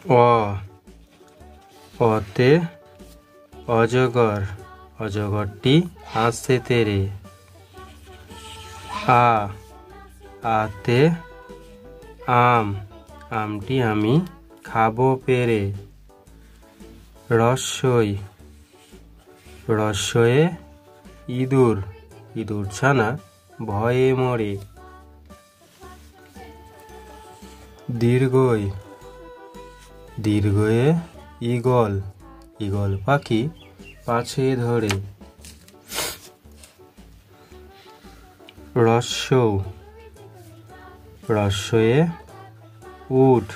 অ অতে অজগর, অজগরটি হাসছে তেরে। আ আতে আম, আমটি আমি খাবো পেরে। রস্যই রস্যয়ে ইঁদুর, ইঁদুর ছানা ভয়ে মরে। দীর্ঘই দীর্ঘয়ে ঈগল, ঈগল পাখি পাছে ধরে। রস্যৌ রস্যয়ে উট,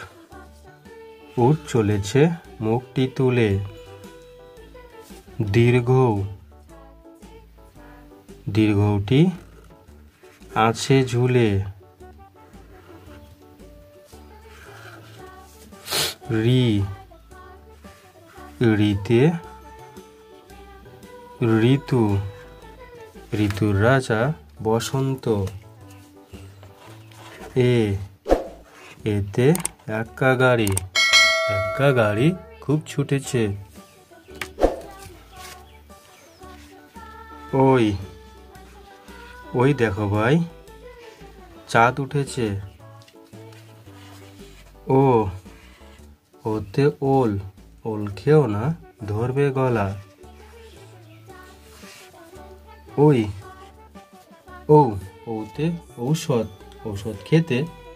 উট চলেছে মুখটি তুলে। দীর্ঘৌ দীর্ঘৌটি আছে ঝুলে। ঋ ঋতে ঋতু, ঋতুর রাজা বসন্ত। এতে এক্কা গাড়ি, এক্কা গাড়ি খুব ছুটেছে। ওই ওই দেখো ভাই, চাঁদ উঠেছে। ও ওতে ওল, ওল খেও না ধরবে গলা। ওই ঔতে ঔষধ, ঔষধ খেতে